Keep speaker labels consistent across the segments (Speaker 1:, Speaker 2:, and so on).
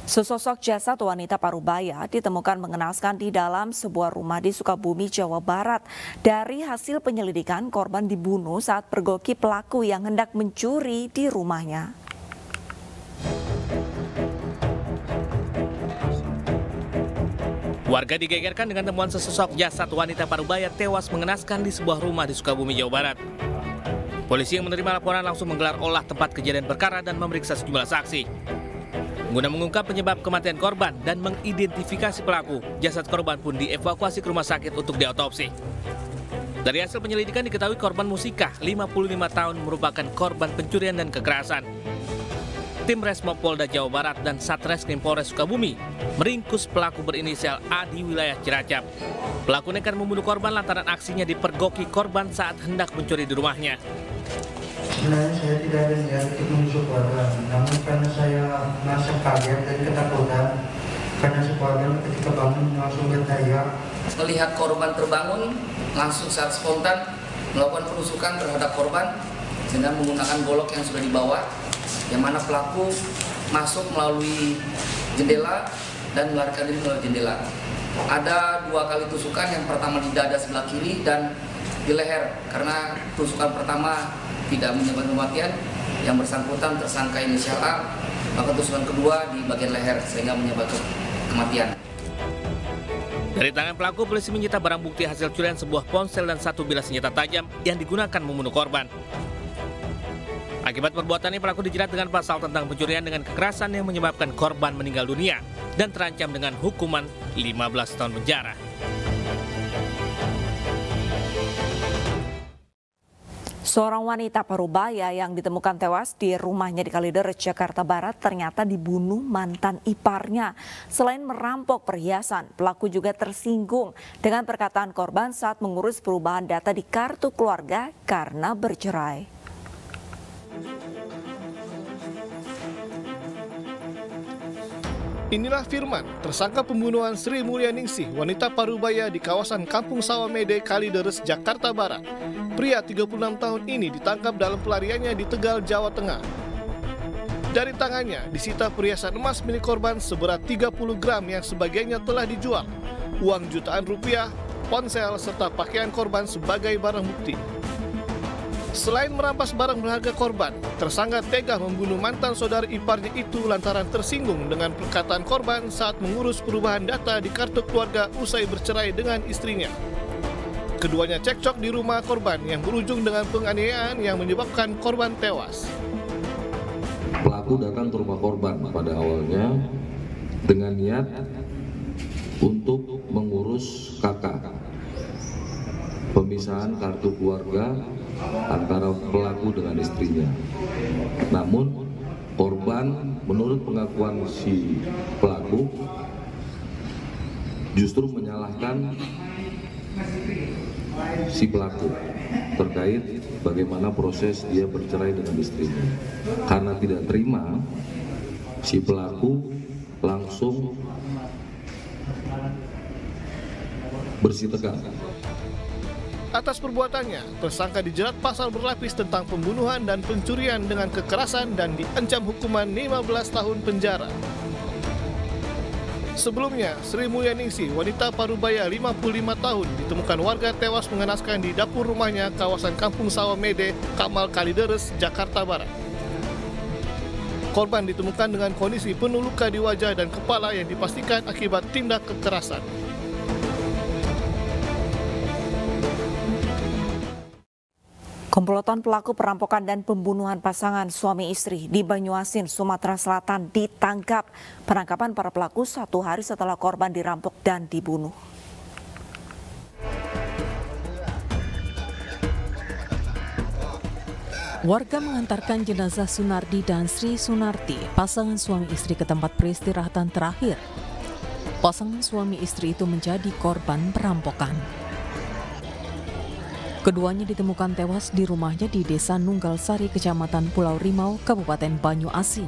Speaker 1: Sesosok jasad wanita parubaya ditemukan mengenaskan di dalam sebuah rumah di Sukabumi, Jawa Barat. Dari hasil penyelidikan, korban dibunuh saat pergoki pelaku yang hendak mencuri di rumahnya.
Speaker 2: Warga digegerkan dengan temuan sesosok jasad wanita parubaya tewas mengenaskan di sebuah rumah di Sukabumi, Jawa Barat. Polisi yang menerima laporan langsung menggelar olah tempat kejadian perkara dan memeriksa sejumlah saksi. Guna mengungkap penyebab kematian korban dan mengidentifikasi pelaku, jasad korban pun dievakuasi ke rumah sakit untuk diotopsi. Dari hasil penyelidikan diketahui korban Musikah, 55 tahun, merupakan korban pencurian dan kekerasan. Tim Resmob Polda Jawa Barat dan Satreskrim Polres Sukabumi meringkus pelaku berinisial A di wilayah Cilacap. Pelaku nekat membunuh korban lantaran aksinya dipergoki korban saat hendak mencuri di rumahnya.
Speaker 3: Sebenarnya saya tidak ada niat untuk menusuk korban, namun karena saya merasa kaget dan ketakutan karena sekeluarga ketika bangun langsung berteriak.
Speaker 4: Melihat korban terbangun, langsung saat spontan melakukan penusukan terhadap korban dengan menggunakan golok yang sudah dibawa, yang mana pelaku masuk melalui jendela dan melarikan diri melalui jendela. Ada 2 kali tusukan, yang pertama di dada sebelah kiri dan di leher, karena tusukan pertama tidak menyebabkan kematian, yang bersangkutan tersangka inisial A, maka tusukan kedua di bagian leher sehingga menyebabkan kematian.
Speaker 2: Dari tangan pelaku, polisi menyita barang bukti hasil curian sebuah ponsel dan 1 bilah senjata tajam yang digunakan membunuh korban. Akibat perbuatannya, pelaku dijerat dengan pasal tentang pencurian dengan kekerasan yang menyebabkan korban meninggal dunia dan terancam dengan hukuman 15 tahun penjara.
Speaker 1: Seorang wanita parubaya yang ditemukan tewas di rumahnya di Kalideres, Jakarta Barat ternyata dibunuh mantan iparnya. Selain merampok perhiasan, pelaku juga tersinggung dengan perkataan korban saat mengurus perubahan data di kartu keluarga karena bercerai.
Speaker 5: Inilah Firman, tersangka pembunuhan Sri Mulyaningsih, wanita parubaya di kawasan Kampung Sawah Mede, Kalideres, Jakarta Barat. Pria 36 tahun ini ditangkap dalam pelariannya di Tegal, Jawa Tengah. Dari tangannya disita perhiasan emas milik korban seberat 30 gram yang sebagiannya telah dijual, uang jutaan rupiah, ponsel, serta pakaian korban sebagai barang bukti. Selain merampas barang berharga korban, tersangka tega membunuh mantan saudara iparnya itu lantaran tersinggung dengan perkataan korban saat mengurus perubahan data di kartu keluarga usai bercerai dengan istrinya. Keduanya cekcok di rumah korban yang berujung dengan penganiayaan yang menyebabkan korban tewas.
Speaker 6: Pelaku datang ke rumah korban pada awalnya dengan niat untuk mengurus kakak. Pemisahan kartu keluarga antara pelaku dengan istrinya. Namun korban menurut pengakuan si pelaku justru menyalahkan si pelaku terkait bagaimana proses dia bercerai dengan istrinya. Karena tidak terima, si pelaku langsung bersih tegang.
Speaker 5: Atas perbuatannya, tersangka dijerat pasal berlapis tentang pembunuhan dan pencurian dengan kekerasan dan diancam hukuman 15 tahun penjara. Sebelumnya, Sri Mulyaningsih, wanita parubaya 55 tahun, ditemukan warga tewas mengenaskan di dapur rumahnya kawasan Kampung Sawah Mede, Kamal, Kalideres, Jakarta Barat. Korban ditemukan dengan kondisi penuh luka di wajah dan kepala yang dipastikan akibat tindak kekerasan.
Speaker 1: Komplotan pelaku perampokan dan pembunuhan pasangan suami istri di Banyuasin, Sumatera Selatan ditangkap. Penangkapan para pelaku 1 hari setelah korban dirampok dan dibunuh.
Speaker 7: Warga mengantarkan jenazah Sunardi dan Sri Sunarti, pasangan suami istri, ke tempat peristirahatan terakhir. Pasangan suami istri itu menjadi korban perampokan. Keduanya ditemukan tewas di rumahnya di Desa Nunggal Sari, Kecamatan Pulau Rimau, Kabupaten Banyuasin.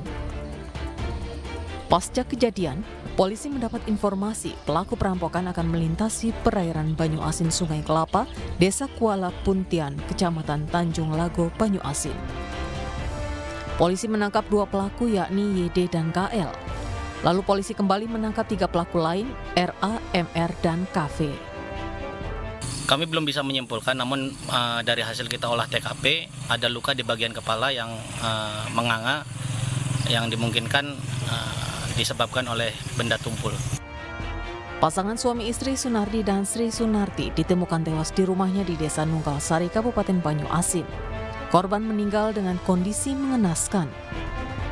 Speaker 7: Pasca kejadian, Polisi mendapat informasi pelaku perampokan akan melintasi perairan Banyu Asin Sungai Kelapa, Desa Kuala Puntian, Kecamatan Tanjung Lago, Banyu Asin. Polisi menangkap 2 pelaku yakni YD dan KL. Lalu polisi kembali menangkap 3 pelaku lain, RA, MR, dan KV.
Speaker 8: Kami belum bisa menyimpulkan, namun dari hasil kita olah TKP ada luka di bagian kepala yang menganga, yang dimungkinkan disebabkan oleh benda tumpul.
Speaker 7: Pasangan suami istri Sunardi dan Sri Sunarti ditemukan tewas di rumahnya di Desa Nunggal Sari, Kabupaten Banyu Asin. Korban meninggal dengan kondisi mengenaskan.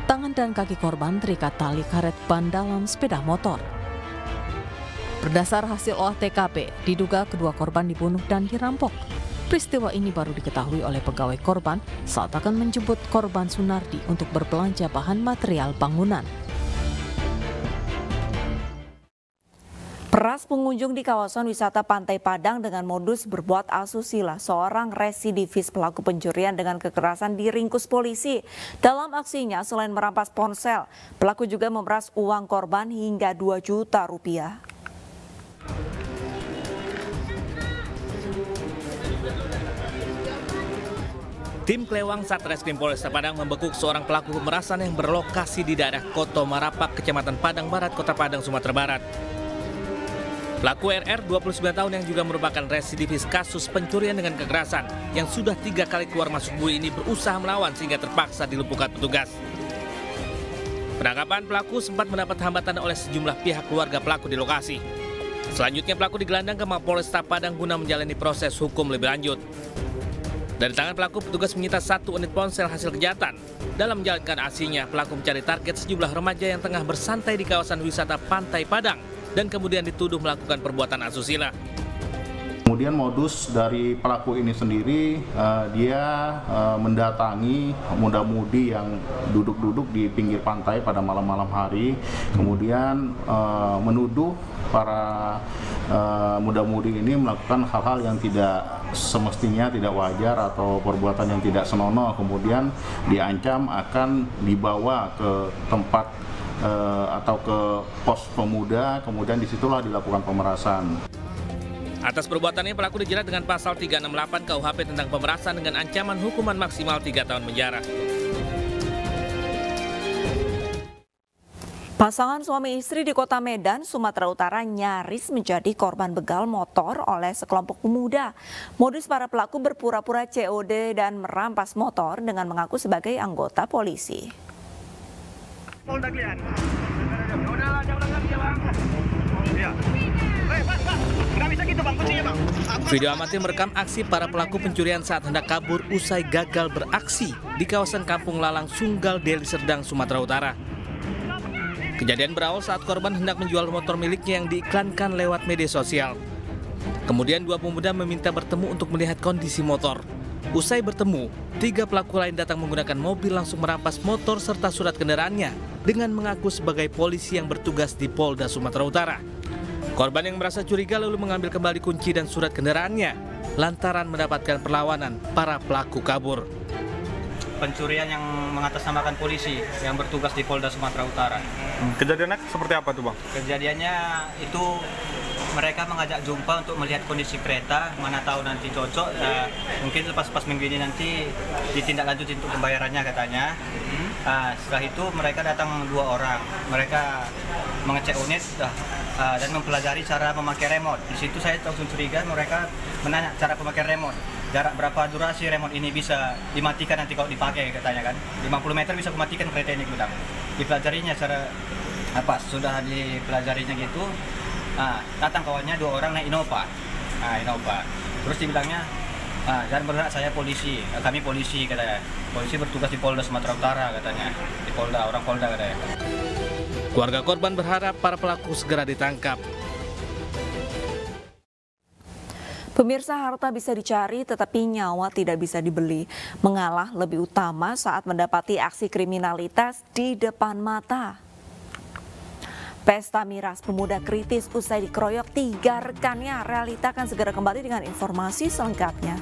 Speaker 7: Tangan dan kaki korban terikat tali karet ban dalam sepeda motor. Berdasar hasil olah TKP, diduga kedua korban dibunuh dan dirampok. Peristiwa ini baru diketahui oleh pegawai korban saat akan menjemput korban Sunardi untuk berbelanja bahan material bangunan.
Speaker 1: Peras pengunjung di kawasan wisata Pantai Padang dengan modus berbuat asusila. Seorang residivis pelaku pencurian dengan kekerasan diringkus polisi. Dalam aksinya, selain merampas ponsel, pelaku juga memeras uang korban hingga 2 juta rupiah.
Speaker 2: Tim Klewang Satreskrim Polresta Padang membekuk seorang pelaku pemerasan yang berlokasi di daerah Koto Marapak, Kecamatan Padang Barat, Kota Padang, Sumatera Barat. Pelaku RR, 29 tahun yang juga merupakan residivis kasus pencurian dengan kekerasan yang sudah 3 kali keluar masuk bui ini berusaha melawan sehingga terpaksa dilumpuhkan petugas. Penangkapan pelaku sempat mendapat hambatan oleh sejumlah pihak keluarga pelaku di lokasi. Selanjutnya pelaku digelandang ke Mapolresta Padang guna menjalani proses hukum lebih lanjut. Dari tangan pelaku, petugas menyita 1 unit ponsel hasil kejahatan. Dalam menjalankan aksinya, pelaku mencari target sejumlah remaja yang tengah bersantai di kawasan wisata Pantai Padang dan kemudian dituduh melakukan perbuatan asusila.
Speaker 9: Kemudian modus dari pelaku ini sendiri, dia mendatangi muda-mudi yang duduk-duduk di pinggir pantai pada malam-malam hari, kemudian menuduh para muda-mudi ini melakukan hal-hal yang tidak semestinya, tidak wajar atau perbuatan yang tidak senonoh, kemudian diancam akan dibawa ke tempat atau ke pos pemuda, kemudian disitulah dilakukan pemerasan.
Speaker 2: Atas perbuatannya pelaku dijerat dengan pasal 368 KUHP tentang pemerasan dengan ancaman hukuman maksimal 3 tahun penjara.
Speaker 1: Pasangan suami istri di Kota Medan, Sumatera Utara nyaris menjadi korban begal motor oleh sekelompok pemuda. Modus para pelaku berpura-pura COD dan merampas motor dengan mengaku sebagai anggota polisi.
Speaker 10: Polda Klian. Udahlah, jangan lagi ya, Bang. Iya. Bang. Nggak bisa gitu, Bang. Kuncinya, Bang.
Speaker 2: Video amatir merekam aksi para pelaku pencurian saat hendak kabur usai gagal beraksi di kawasan Kampung Lalang, Sunggal, Deli Serdang, Sumatera Utara. Kejadian berawal saat korban hendak menjual motor miliknya yang diiklankan lewat media sosial. Kemudian 2 pemuda meminta bertemu untuk melihat kondisi motor. Usai bertemu, 3 pelaku lain datang menggunakan mobil langsung merampas motor serta surat kendaraannya dengan mengaku sebagai polisi yang bertugas di Polda Sumatera Utara. Korban yang merasa curiga lalu mengambil kembali kunci dan surat kendaraannya lantaran mendapatkan perlawanan para pelaku kabur.
Speaker 11: Pencurian yang mengatasnamakan polisi yang bertugas di Polda Sumatera Utara.
Speaker 10: Kejadiannya seperti apa tuh, Bang?
Speaker 11: Kejadiannya itu mereka mengajak jumpa untuk melihat kondisi kereta, mana tahu nanti cocok, mungkin pas minggu ini nanti ditindaklanjuti untuk pembayarannya katanya. Setelah itu mereka datang 2 orang, mereka mengecek unit dan mempelajari cara memakai remote. Di situ saya langsung curiga, mereka menanya cara memakai remote. Jarak berapa durasi remote ini bisa dimatikan nanti kalau dipakai katanya kan. 50 meter bisa mematikan kereta ini bilang. Dipelajarinya cara apa? Sudah dipelajarinya gitu. Datang kawannya 2 orang naik Innova. Innova. Terus dibilangnya, jangan bergerak, saya polisi, kami polisi katanya. Polisi bertugas di Polda Sumatera Utara katanya. Di Polda, orang Polda katanya.
Speaker 2: Keluarga korban berharap para pelaku segera ditangkap.
Speaker 1: Pemirsa, harta bisa dicari tetapi nyawa tidak bisa dibeli. Mengalah lebih utama saat mendapati aksi kriminalitas di depan mata. Pesta miras pemuda kritis usai dikeroyok 3 rekannya. Realita akan segera kembali dengan informasi selengkapnya.